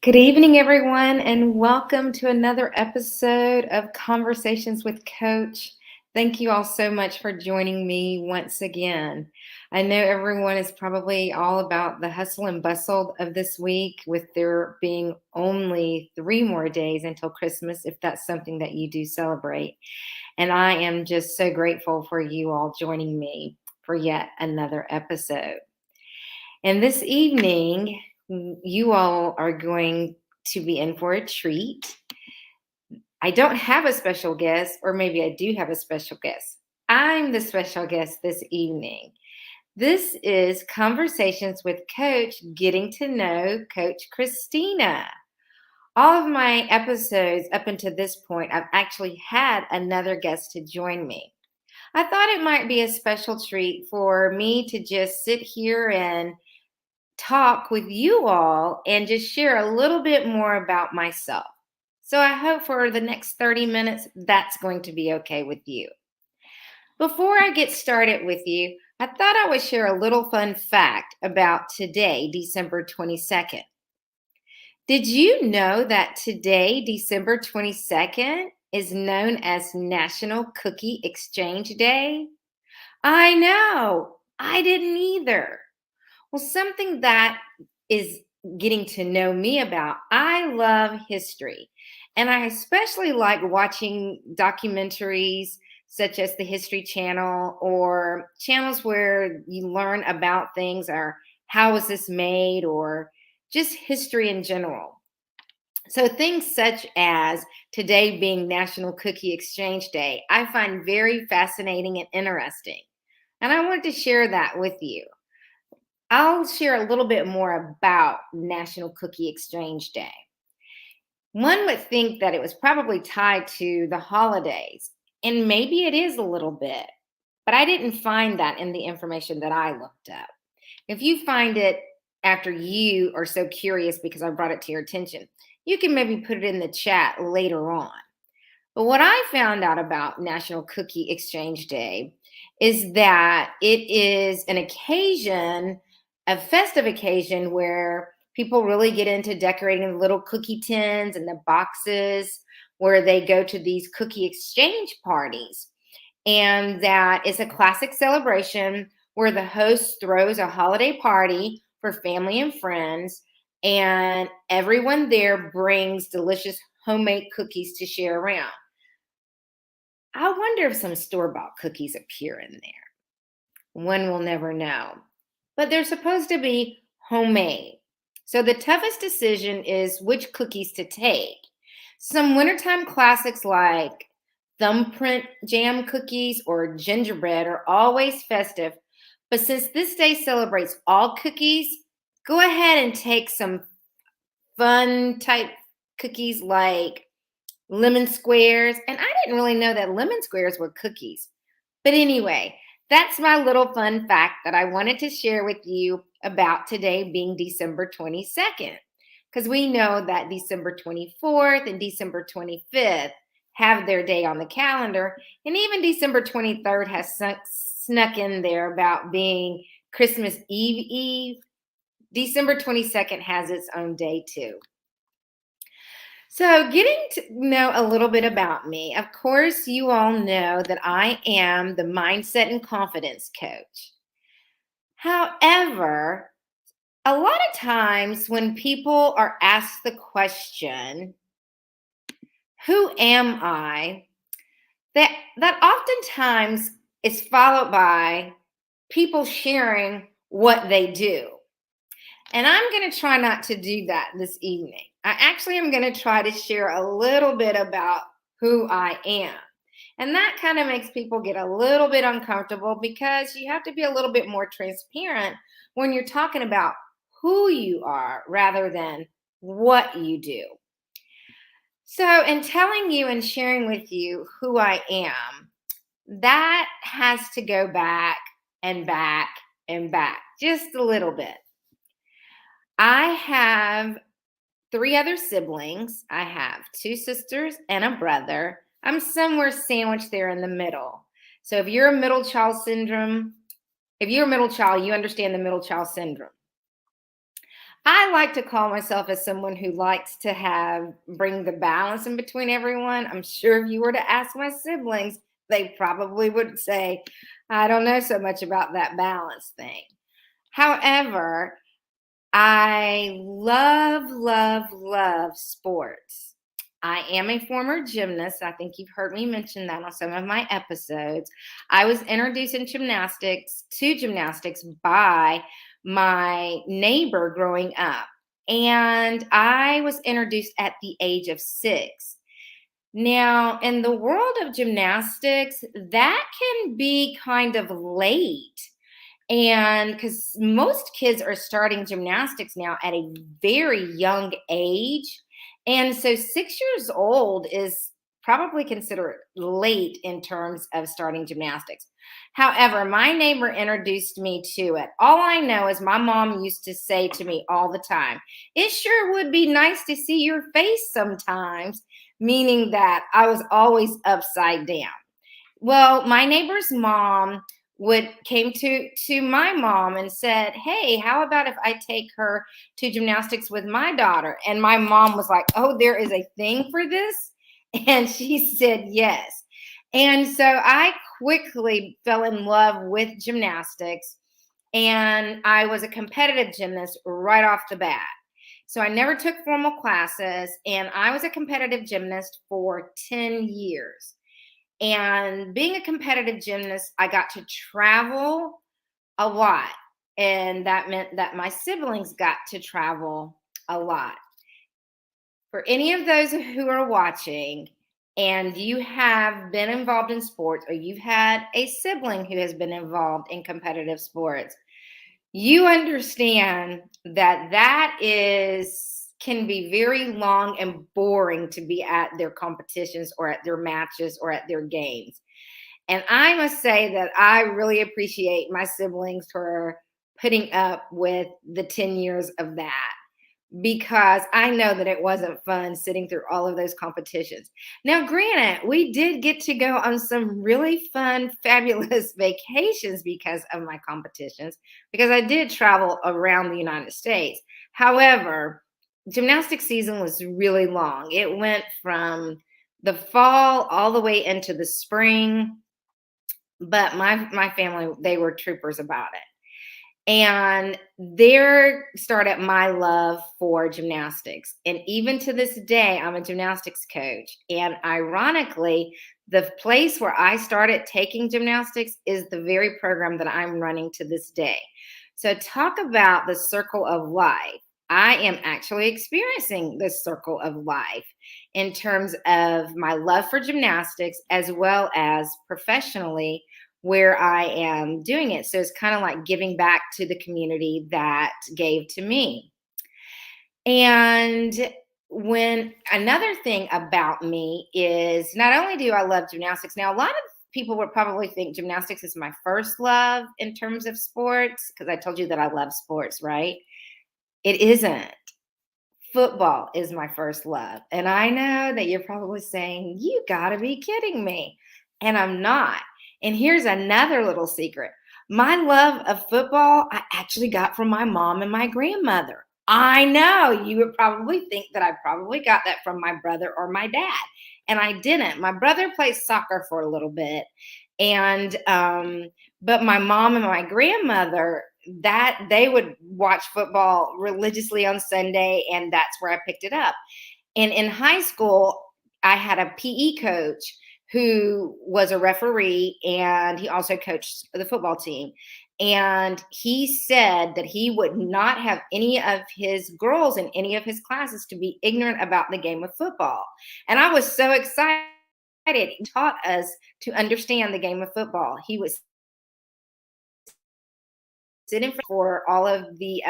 Good evening, everyone, and welcome to another episode of Conversations with Coach. Thank you all so much for joining me once again. I know everyone is probably all about the hustle and bustle of this week, with there being only 3 more days until Christmas, if that's something that you do celebrate. And I am just so grateful for you all joining me for yet another episode. And this evening, you all are going to be in for a treat. I don't have a special guest, or maybe I do have a special guest. I'm the special guest this evening. This is Conversations with Coach, getting to know Coach Christina. All of my episodes up until this point, I've actually had another guest to join me. I thought it might be a special treat for me to just sit here and talk with you all and just share a little bit more about myself. So I hope for the next 30 minutes, that's going to be okay with you. Before I get started with you, I thought I would share a little fun fact about today, December 22nd. Did you know that today, December 22nd, is known as National Cookie Exchange Day? I know, I didn't either. Well, something that is getting to know me about, I love history. And I especially like watching documentaries such as the History Channel, or channels where you learn about things, or how was this made, or just history in general. So things such as today being National Cookie Exchange Day, I find very fascinating and interesting. And I wanted to share that with you. I'll share a little bit more about National Cookie Exchange Day. One would think that it was probably tied to the holidays, and maybe it is a little bit, but I didn't find that in the information that I looked up. If you find it after you are so curious because I brought it to your attention, you can maybe put it in the chat later on. But what I found out about National Cookie Exchange Day is that it is an occasion, a festive occasion, where people really get into decorating the little cookie tins and the boxes, where they go to these cookie exchange parties. And that is a classic celebration where the host throws a holiday party for family and friends, and everyone there brings delicious homemade cookies to share around. I wonder if some store-bought cookies appear in there. One will never know. But they're supposed to be homemade. So the toughest decision is which cookies to take. Some wintertime classics like thumbprint jam cookies or gingerbread are always festive. But since this day celebrates all cookies, go ahead and take some fun type cookies like lemon squares. And I didn't really know that lemon squares were cookies. But anyway, that's my little fun fact that I wanted to share with you about today being December 22nd. Because we know that December 24th and December 25th have their day on the calendar. And even December 23rd has snuck in there about being Christmas Eve. December 22nd has its own day too. So, getting to know a little bit about me, of course, you all know that I am the mindset and confidence coach. However, a lot of times when people are asked the question, who am I? That oftentimes is followed by people sharing what they do. And I'm going to try not to do that this evening. I actually am going to try to share a little bit about who I am. And that kind of makes people get a little bit uncomfortable, because you have to be a little bit more transparent when you're talking about who you are rather than what you do. So, in telling you and sharing with you who I am, that has to go back and back and back just a little bit. I have 3 other siblings. I have 2 sisters and a brother. I'm somewhere sandwiched there in the middle. So if you're a middle child syndrome, if you're a middle child, you understand the middle child syndrome. I like to call myself as someone who likes to bring the balance in between everyone. I'm sure if you were to ask my siblings, they probably would say, I don't know so much about that balance thing. However, I love, love, love sports. I am a former gymnast. I think you've heard me mention that on some of my episodes. I was introduced in gymnastics by my neighbor growing up. And I was introduced at the age of 6. Now, in the world of gymnastics, that can be kind of late, and because most kids are starting gymnastics now at a very young age. And so 6 years old is probably considered late in terms of starting gymnastics. However, my neighbor introduced me to it. All I know is my mom used to say to me all the time, it sure would be nice to see your face sometimes, meaning that I was always upside down. Well, my neighbor's mom would came to my mom and said, "Hey, how about if I take her to gymnastics with my daughter?" And my mom was like, "Oh, there is a thing for this?" And she said, "Yes." And so I quickly fell in love with gymnastics, and I was a competitive gymnast right off the bat. So I never took formal classes, and I was a competitive gymnast for 10 years. And being a competitive gymnast, I got to travel a lot. And that meant that my siblings got to travel a lot. For any of those who are watching and you have been involved in sports, or you've had a sibling who has been involved in competitive sports, you understand that that is can be very long and boring to be at their competitions or at their matches or at their games. And I must say that I really appreciate my siblings for putting up with the 10 years of that, because I know that it wasn't fun sitting through all of those competitions. Now, granted, we did get to go on some really fun, fabulous vacations because of my competitions, because I did travel around the United States. However, gymnastics season was really long. It went from the fall all the way into the spring, but my family, they were troopers about it. And there started my love for gymnastics. And even to this day, I'm a gymnastics coach. And ironically, the place where I started taking gymnastics is the very program that I'm running to this day. So, talk about the circle of life. I am actually experiencing the circle of life in terms of my love for gymnastics as well as professionally where I am doing it. So it's kind of like giving back to the community that gave to me. And when another thing about me is not only do I love gymnastics, now a lot of people would probably think gymnastics is my first love in terms of sports, because I told you that I love sports, right? It isn't. Football is my first love. And I know that you're probably saying, you got to be kidding me. And I'm not. And here's another little secret. My love of football, I actually got from my mom and my grandmother. I know you would probably think that I probably got that from my brother or my dad. And I didn't. My brother played soccer for a little bit. And, but my mom and my grandmother, that they would watch football religiously on Sunday, and that's where I picked it up. And in high school, I had a PE coach who was a referee, and he also coached the football team. And he said that he would not have any of his girls in any of his classes to be ignorant about the game of football. And I was so excited. He taught us to understand the game of football. He was sitting for all of the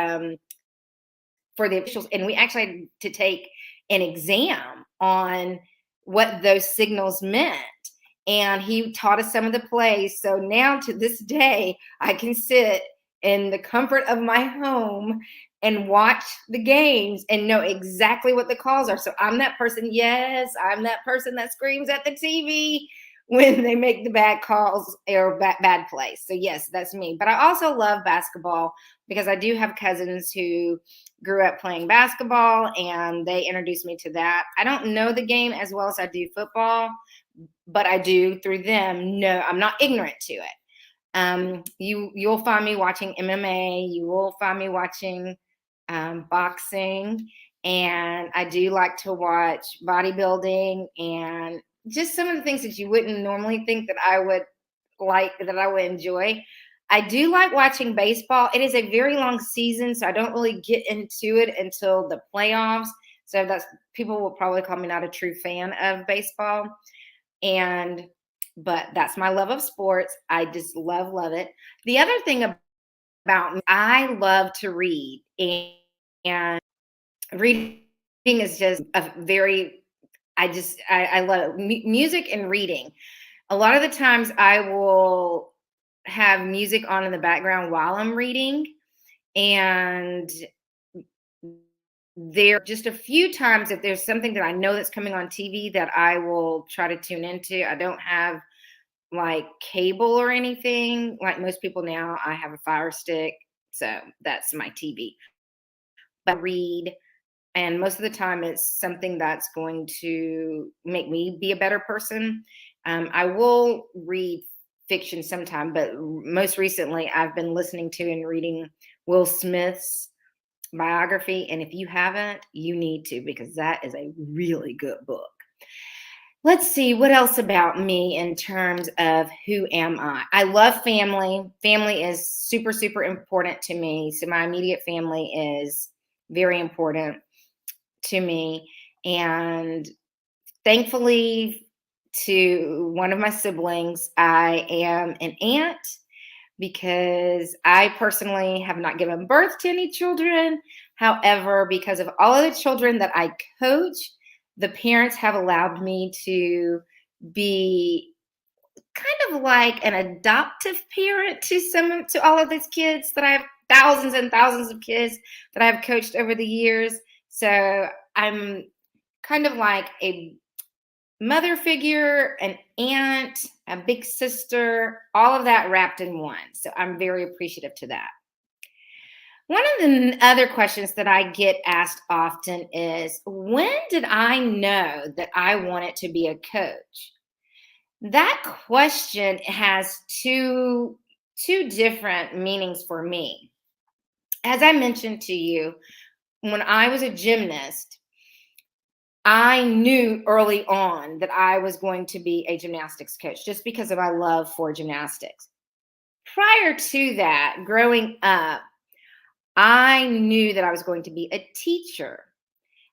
for the officials, and we actually had to take an exam on what those signals meant. And he taught us some of the plays. So now to this day, I can sit in the comfort of my home and watch the games and know exactly what the calls are. So I'm that person. Yes, I'm that person that screams at the TV when they make the bad calls or bad plays. So yes, that's me. But I also love basketball because I do have cousins who grew up playing basketball and they introduced me to that. I don't know the game as well as I do football, but I do through them know I'm not ignorant to it. You'll find me watching MMA. You will find me watching boxing, and I do like to watch bodybuilding and just some of the things that you wouldn't normally think that I would like, that I would enjoy. I do like watching baseball. It is a very long season, so I don't really get into it until the playoffs. So that's, people will probably call me not a true fan of baseball. And but that's my love of sports. I just love it. The other thing about me, I love to read, and reading is just a very, I love music and reading. A lot of the times I will have music on in the background while I'm reading, and there are just a few times that there's something that I know that's coming on TV that I will try to tune into. I don't have like cable or anything like most people now. I have a Fire Stick, so that's my TV. But I read, and most of the time it's something that's going to make me be a better person. I will read fiction sometime, but most recently I've been listening to and reading Will Smith's biography, and if you haven't, you need to, because that is a really good book. Let's see what else about me in terms of who am I. I love family. Family is super, super important to me. So my immediate family is very important to me. And thankfully, to one of my siblings, I am an aunt, because I personally have not given birth to any children. However, because of all of the children that I coach, the parents have allowed me to be kind of like an adoptive parent to to all of these kids that I have, thousands and thousands of kids that I've coached over the years. So I'm kind of like a mother figure, an aunt, a big sister, all of that wrapped in one. So I'm very appreciative to that. One of the other questions that I get asked often is, when did I know that I wanted to be a coach? That question has two different meanings for me. As I mentioned to you, when I was a gymnast, I knew early on that I was going to be a gymnastics coach just because of my love for gymnastics. Prior to that, growing up, I knew that I was going to be a teacher.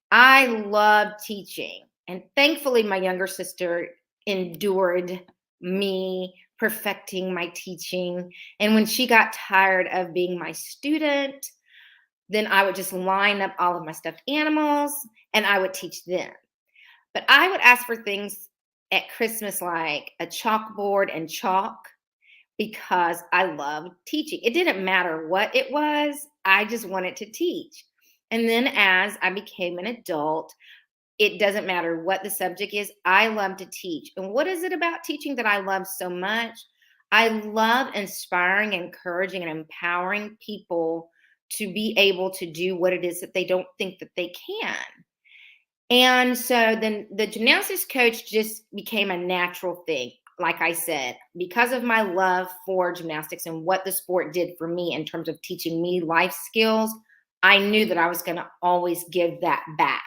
I love teaching. And thankfully, my younger sister endured me perfecting my teaching. And when she got tired of being my student, then I would just line up all of my stuffed animals and I would teach them. But I would ask for things at Christmas like a chalkboard and chalk, because I loved teaching. It didn't matter what it was, I just wanted to teach. And then as I became an adult, it doesn't matter what the subject is, I love to teach. And what is it about teaching that I love so much? I love inspiring, encouraging, and empowering people to be able to do what it is that they don't think that they can. And so then the gymnastics coach just became a natural thing. Like I said, because of my love for gymnastics and what the sport did for me in terms of teaching me life skills, I knew that I was going to always give that back.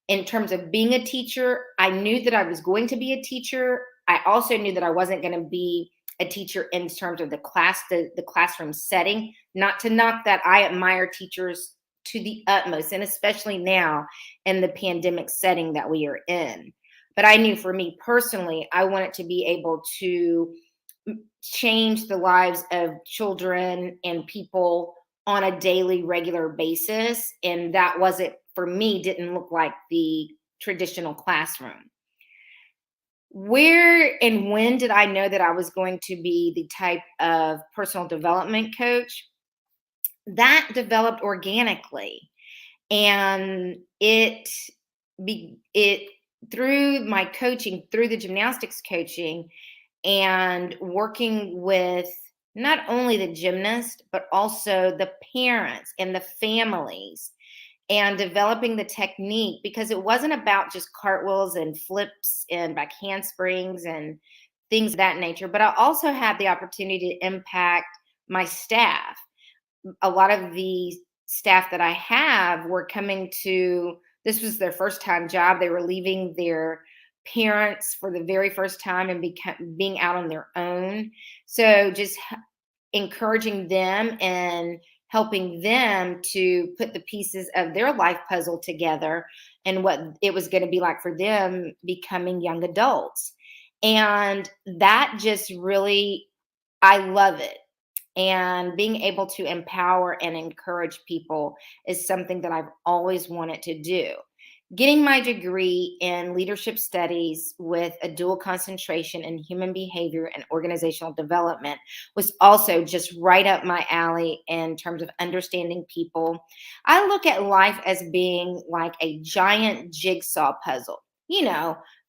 In terms of being a teacher, I knew that I was going to be a teacher. I also knew that I wasn't going to be a teacher in terms of the classroom setting. Not to knock that, I admire teachers to the utmost, and especially now in the pandemic setting that we are in. But I knew for me personally, I wanted to be able to change the lives of children and people on a daily, regular basis. And that wasn't, for me, didn't look like the traditional classroom. Where and when did I know that I was going to be the type of personal development coach? That developed organically. And it through my coaching, through the gymnastics coaching, and working with not only the gymnast, but also the parents and the families, and developing the technique, because it wasn't about just cartwheels and flips and back handsprings and things of that nature. But I also had the opportunity to impact my staff. A lot of the staff that I have were coming to, this was their first time job. They were leaving their parents for the very first time and being out on their own. So just encouraging them and helping them to put the pieces of their life puzzle together and what it was going to be like for them becoming young adults. And that just really, I love it. And being able to empower and encourage people is something that I've always wanted to do. Getting my degree in leadership studies with a dual concentration in human behavior and organizational development was also just right up my alley in terms of understanding people. I look at life as being like a giant jigsaw puzzle.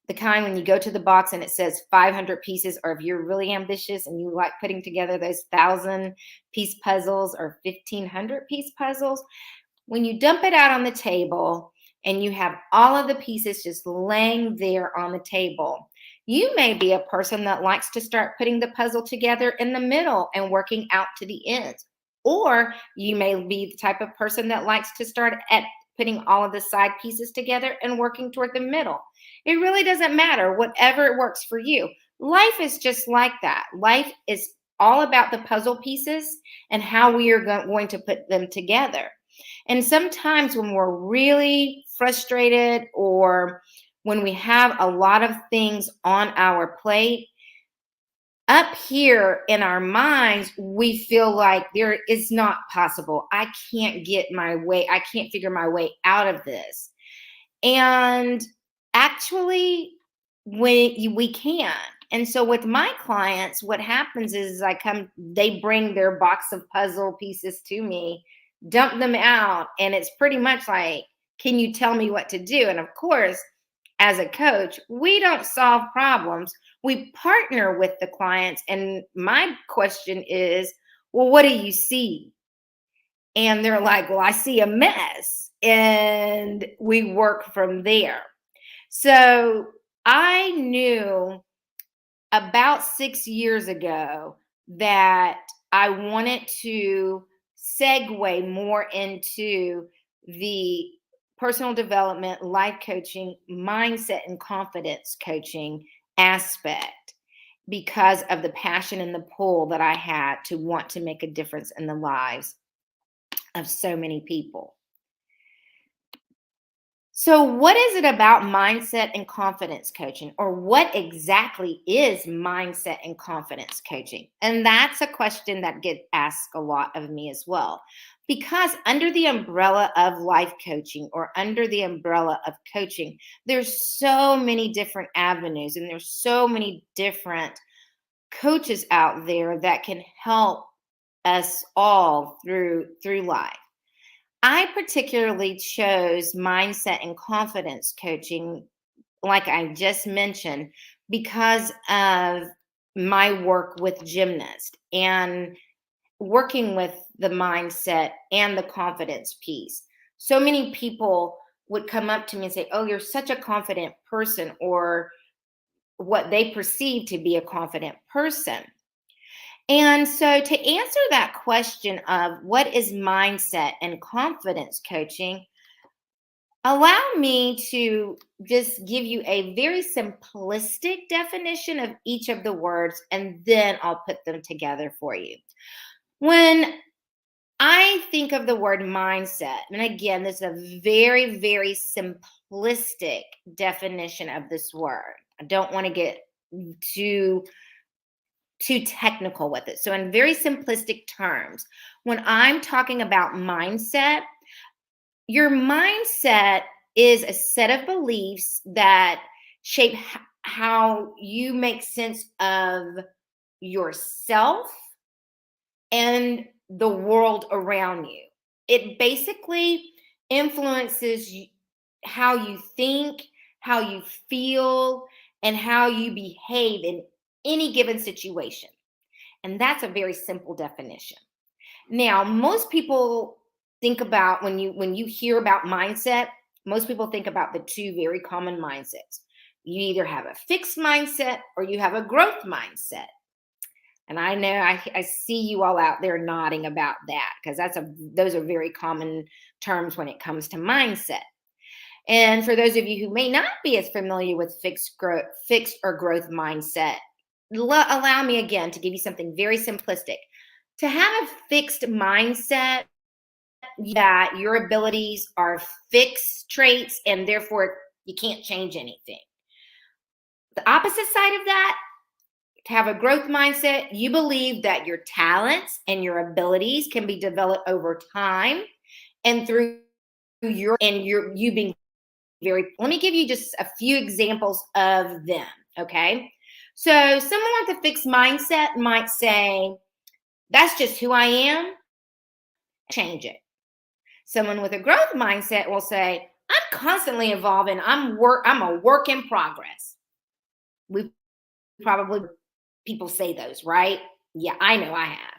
The kind when you go to the box and it says 500 pieces, or if you're really ambitious and you like putting together those 1,000-piece puzzles or 1,500-piece puzzles, when you dump it out on the table and you have all of the pieces just laying there on the table, you may be a person that likes to start putting the puzzle together in the middle and working out to the ends. Or you may be the type of person that likes to start at putting all of the side pieces together and working toward the middle. It really doesn't matter, whatever works for you. Life is just like that. Life is all about the puzzle pieces and how we are going to put them together. And sometimes when we're really frustrated or when we have a lot of things on our plate, up here in our minds, we feel like there is not possible. I can't figure my way out of this. And actually, we can. And so with my clients, what happens is they bring their box of puzzle pieces to me, dump them out, and it's pretty much like, can you tell me what to do? And of course, as a coach, we don't solve problems. We partner with the clients. And my question is, well, what do you see? And they're like, well, I see a mess. And we work from there. So I knew about 6 years ago that I wanted to segue more into the personal development, life coaching, mindset, and confidence coaching aspect because of the passion and the pull that I had to want to make a difference in the lives of so many people. So, what is it about mindset and confidence coaching, or what exactly is mindset and confidence coaching? And that's a question that gets asked a lot of me as well. Because under the umbrella of life coaching or under the umbrella of coaching, there's so many different avenues and there's so many different coaches out there that can help us all through life. I particularly chose mindset and confidence coaching, like I just mentioned, because of my work with gymnasts and working with the mindset and the confidence piece. So many people would come up to me and say, "Oh, you're such a confident person," or what they perceive to be a confident person. And so, to answer that question of what is mindset and confidence coaching, allow me to just give you a very simplistic definition of each of the words, and then I'll put them together for you. When I think of the word mindset, and again, this is a very, very simplistic definition of this word. I don't want to get too technical with it. So, in very simplistic terms, when I'm talking about mindset, your mindset is a set of beliefs that shape how you make sense of yourself and the world around you. It basically influences how you think, how you feel, and how you behave in any given situation. And that's a very simple definition. Now, most people think about when you hear about mindset, most people think about the two very common mindsets. You either have a fixed mindset or you have a growth mindset. And I know I see you all out there nodding about that because those are very common terms when it comes to mindset. And for those of you who may not be as familiar with fixed or growth mindset, allow me again to give you something very simplistic. To have a fixed mindset, that your abilities are fixed traits and therefore you can't change anything. The opposite side of that, to have a growth mindset, you believe that your talents and your abilities can be developed over time and through you being very. Let me give you just a few examples of them, okay? So someone with a fixed mindset might say, that's just who I am, change it. Someone with a growth mindset will say, I'm constantly evolving. I'm a work in progress. We probably people say those, right? Yeah, I know I have.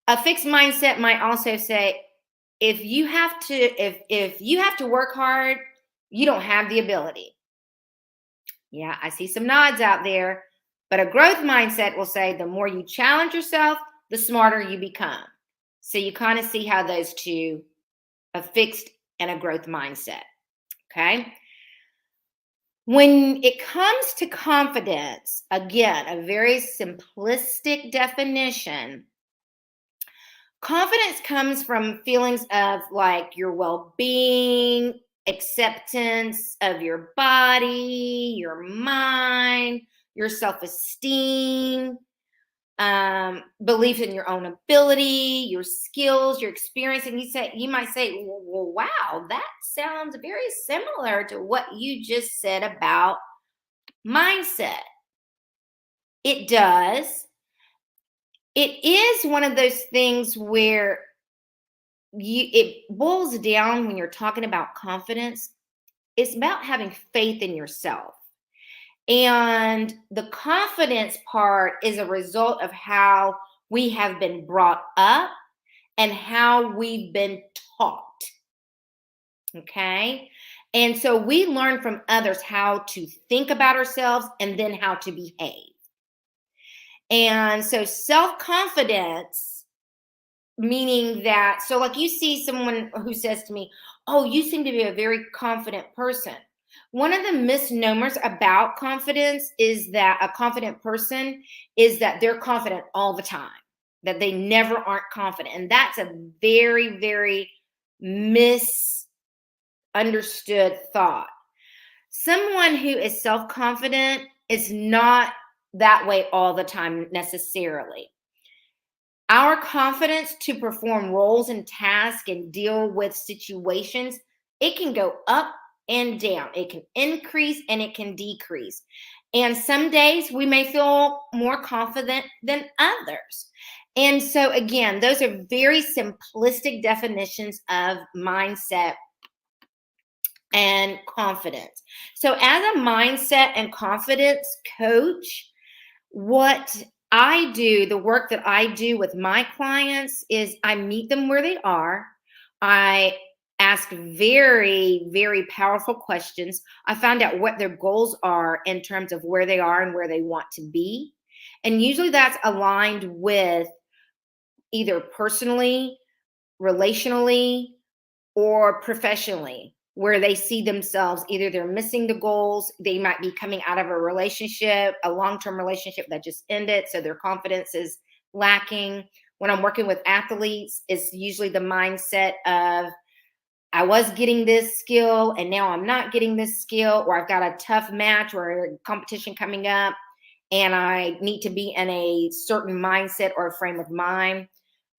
A fixed mindset might also say, if you have to work hard, you don't have the ability. Yeah, I see some nods out there. But a growth mindset will say the more you challenge yourself, the smarter you become. So you kind of see how those two, a fixed and a growth mindset. Okay. When it comes to confidence, again, a very simplistic definition. Confidence comes from feelings of like your well-being, acceptance of your body, your mind, your self-esteem, belief in your own ability, your skills, your experience. And you might say, well, wow, that sounds very similar to what you just said about mindset. It does. It is one of those things where it boils down when you're talking about confidence. It's about having faith in yourself. And the confidence part is a result of how we have been brought up and how we've been taught. Okay. And so we learn from others how to think about ourselves and then how to behave. And so self-confidence, meaning that, so like you see someone who says to me, oh, you seem to be a very confident person. One of the misnomers about confidence is that a confident person is that they're confident all the time, that they never aren't confident. And that's a very, very misunderstood thought. Someone who is self-confident is not that way all the time necessarily. Our confidence to perform roles and tasks and deal with situations, it can go up and down. It can increase and it can decrease. And some days we may feel more confident than others. And so again, those are very simplistic definitions of mindset and confidence. So as a mindset and confidence coach, what I do, the work that I do with my clients is I meet them where they are. I ask very, very powerful questions. I find out what their goals are in terms of where they are and where they want to be. And usually that's aligned with either personally, relationally, or professionally, where they see themselves, either they're missing the goals, they might be coming out of a relationship, a long-term relationship that just ended, so their confidence is lacking. When I'm working with athletes, it's usually the mindset of, I was getting this skill and now I'm not getting this skill, or I've got a tough match or a competition coming up and I need to be in a certain mindset or a frame of mind.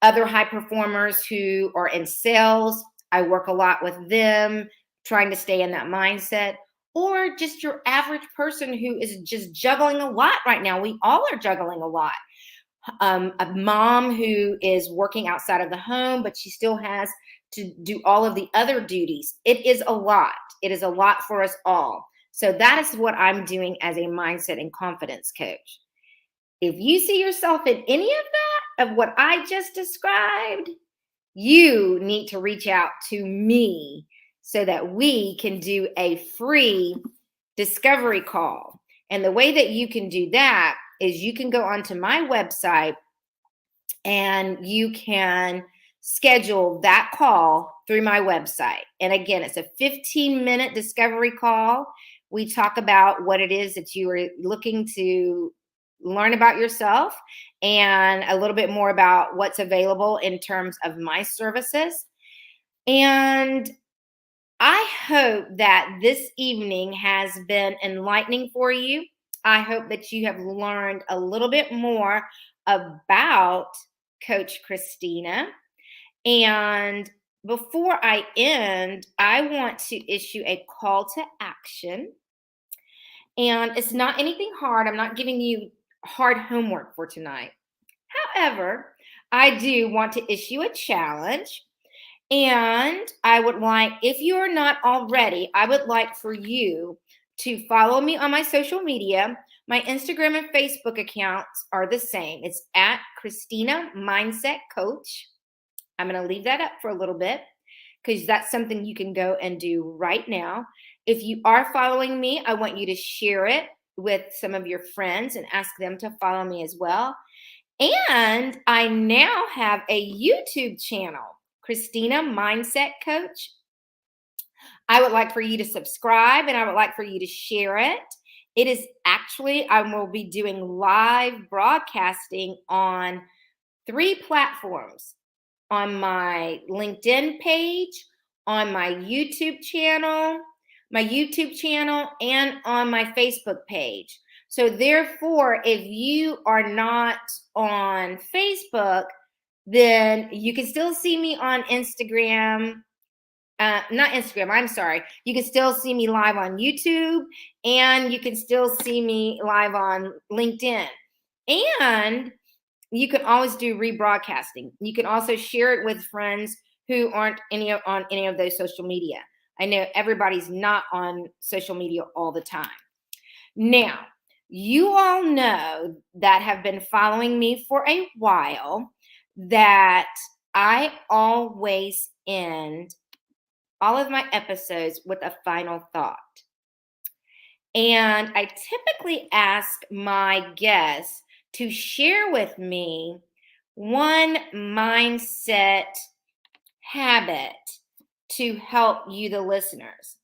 Other high performers who are in sales, I work a lot with them, trying to stay in that mindset. Or just your average person who is just juggling a lot right now. We all are juggling a lot. A mom who is working outside of the home, but she still has to do all of the other duties. It is a lot. It is a lot for us all. So that is what I'm doing as a mindset and confidence coach. If you see yourself in any of that, of what I just described, you need to reach out to me so that we can do a free discovery call. And the way that you can do that is you can go onto my website and you can schedule that call through my website. And again, it's a 15-minute discovery call. We talk about what it is that you are looking to learn about yourself and a little bit more about what's available in terms of my services. And I hope that this evening has been enlightening for you. I hope that you have learned a little bit more about Coach Christina. And before I end, I want to issue a call to action. And it's not anything hard. I'm not giving you hard homework for tonight. However, I do want to issue a challenge. And I would like, if you are not already, I would like for you to follow me on my social media. My Instagram and Facebook accounts are the same. It's at Christina Mindset Coach. I'm going to leave that up for a little bit because that's something you can go and do right now. If you are following me, I want you to share it with some of your friends and ask them to follow me as well. And I now have a YouTube channel, Christina Mindset Coach. I would like for you to subscribe and I would like for you to share it. It is actually, I will be doing live broadcasting on 3 platforms: on my LinkedIn page, on my YouTube channel, and on my Facebook page. So therefore, if you are not on Facebook, then you can still see me on Instagram. Not Instagram, I'm sorry. You can still see me live on YouTube, and you can still see me live on LinkedIn. And you can always do rebroadcasting. You can also share it with friends who aren't on any of those social media. I know everybody's not on social media all the time. Now, you all know that have been following me for a while that I always end all of my episodes with a final thought. And I typically ask my guests to share with me one mindset habit to help you, the listeners.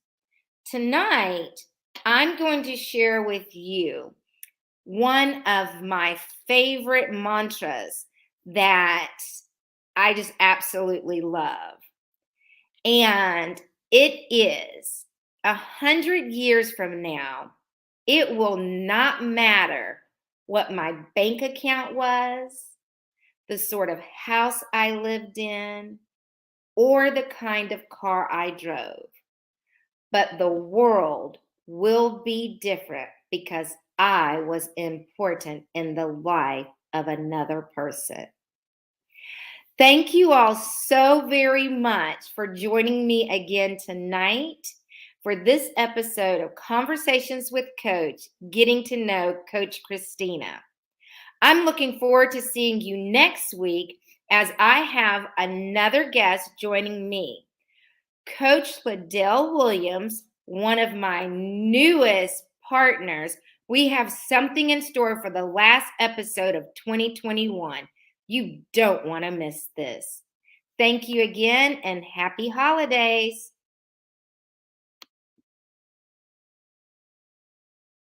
Tonight, I'm going to share with you one of my favorite mantras that I just absolutely love. And it is 100 years from now, it will not matter what my bank account was, the sort of house I lived in, or the kind of car I drove. But the world will be different because I was important in the life of another person. Thank you all so very much for joining me again tonight for this episode of Conversations with Coach, Getting to Know Coach Christina. I'm looking forward to seeing you next week as I have another guest joining me, Coach Liddell Williams, one of my newest partners. We have something in store for the last episode of 2021. You don't want to miss this. Thank you again and happy holidays.